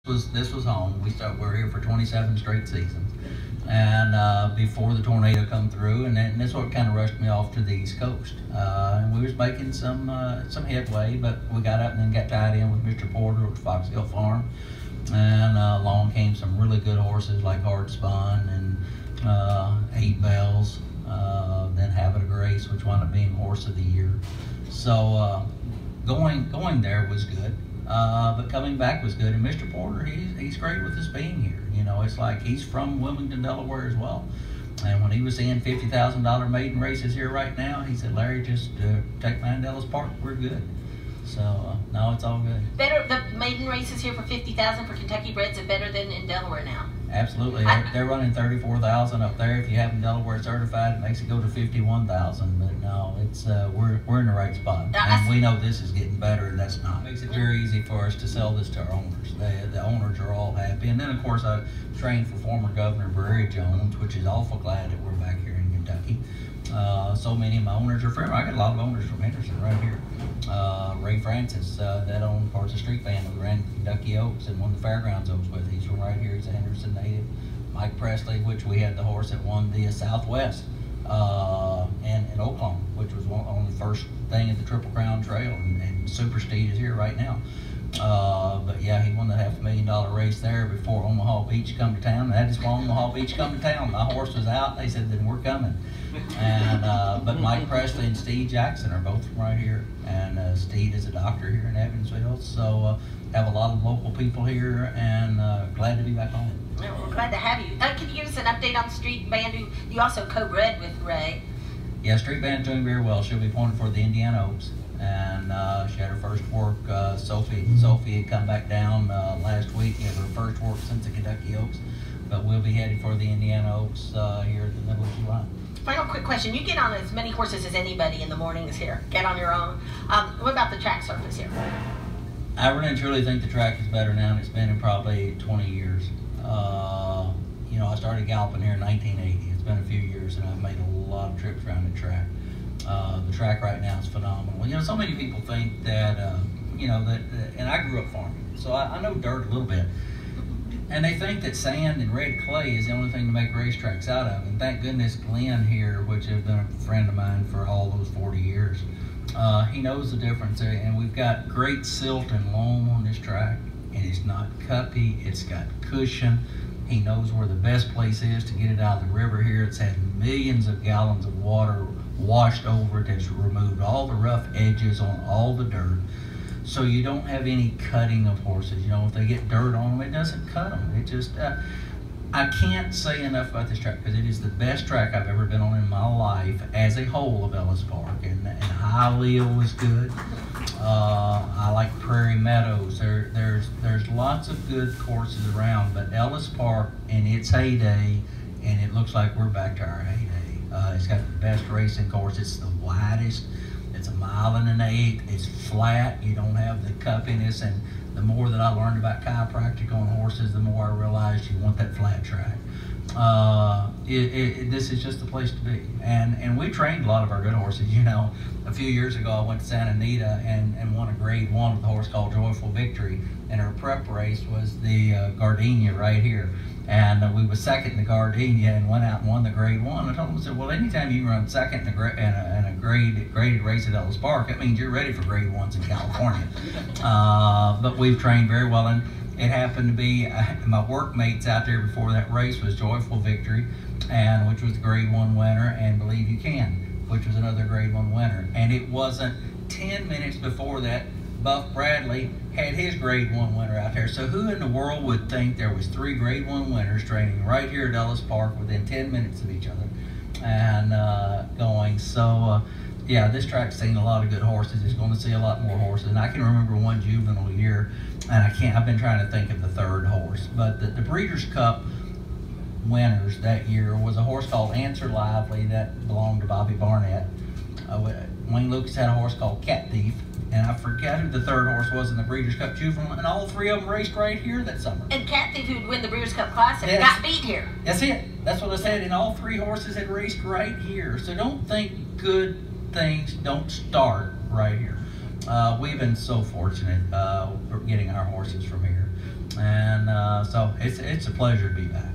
This was home. We're here for 27 straight seasons, and before the tornado come through, and that's what kind of rushed me off to the East Coast. And we was making some headway, but we got up and then got tied in with Mr. Porter at Fox Hill Farm, and along came some really good horses like Hard Spun and 8 Bells, then Habit of Grace, which wound up being Horse of the Year. So going there was good. But coming back was good, and Mr. Porter, he's great with us being here. You know, it's like he's from Wilmington, Delaware as well. And when he was seeing $50,000 maiden races here right now, he said, "Larry, just take mine to Ellis Park. We're good." So no, it's all good. Better the maiden races here for $50,000 for Kentucky breds are better than in Delaware now. Absolutely, they're running $34,000 up there. If you have them Delaware certified, it makes it go to $51,000. But no, it's we're in the right spot, and we know this is getting better, and that's not. It makes it very easy for us to sell this to our owners. The owners are all happy, and then of course I trained for former Governor Barry Jones, which is awful glad that we're back here in Kentucky. So many of my owners are from. I got a lot of owners from Henderson right here. Ray Francis, that owned parts of Street Band, who ran Kentucky Oaks and won the Fairgrounds Oaks with. He's from right here. He's a Henderson native. Mike Presley, which we had the horse that won the Southwest and in Oklahoma, which was on the first thing at the Triple Crown Trail, and Super Steed is here right now. But yeah, he won the $500,000 race there before Omaha Beach come to town. That is when Omaha Beach come to town. My horse was out. They said, "Then we're coming." And but Mike Presley and Steve Jackson are both from right here, and Steve is a doctor here in Evansville. So have a lot of local people here, and glad to be back home. Well, we're glad to have you. Can you give us an update on Street Band? You also co-bred with Ray. Yeah, Street Band's doing very well. She'll be pointed for the Indiana Oaks, and she had her first work. Sophie had come back down last week. She had her first work since the Kentucky Oaks, but we'll be headed for the Indiana Oaks here at the middle of July. Final quick question. You get on as many horses as anybody in the mornings here. Get on your own. What about the track surface here? I really and truly think the track is better now than it's been in probably 20 years. You know, I started galloping here in 1980. It's been a few years, and I've made a lot of trips around the track. The track right now is phenomenal. You know, so many people think that, you know, and I grew up farming, so I know dirt a little bit. And they think that sand and red clay is the only thing to make racetracks out of. And thank goodness Glenn here, which has been a friend of mine for all those 40 years, he knows the difference. And we've got great silt and loam on this track. And it's not cuppy, it's got cushion. He knows where the best place is to get it out of the river here. It's had millions of gallons of water washed over it. It's removed all the rough edges on all the dirt. So you don't have any cutting of horses. You know, if they get dirt on them, it doesn't cut them. It just, I can't say enough about this track because it is the best track I've ever been on in my life as a whole of Ellis Park. And Hialeah was good. I like Prairie Meadows. There's lots of good courses around, but Ellis Park in its heyday, and it looks like we're back to our heyday. It's got the best racing course. It's the widest. It's 1 1/8 miles. It's flat. You don't have the cuppiness. And the more that I learned about chiropractic on horses, the more I realized you want that flat track. This is just the place to be. And we trained a lot of our good horses. You know, a few years ago I went to Santa Anita and won a grade 1 with a horse called Joyful Victory. And her prep race was the Gardenia right here. And we was second in the Gardenia and went out and won the grade 1. I told him, I said, well, anytime you run second in a graded race at Ellis Park, that means you're ready for grade 1s in California. But we've trained very well, and it happened to be my workmates out there before that race was Joyful Victory, and which was the grade 1 winner, and Believe You Can, which was another grade 1 winner. And it wasn't 10 minutes before that Buff Bradley had his grade 1 winner out there. So who in the world would think there was 3 grade 1 winners training right here at Ellis Park within 10 minutes of each other and going? So yeah, this track's seen a lot of good horses. It's going to see a lot more horses. And I can remember one juvenile year, and I've been trying to think of the third horse. But the Breeders' Cup winners that year was a horse called Answer Lively that belonged to Bobby Barnett. Wayne Lucas had a horse called Cat Thief. And I forget who the third horse was in the Breeders' Cup Juvenile, and all 3 of them raced right here that summer. And Cat Thief, who'd win the Breeders' Cup Classic, got beat here. That's it. That's what I said, and all 3 horses had raced right here. So don't think good things don't start right here. We've been so fortunate getting our horses from here. And So it's a pleasure to be back.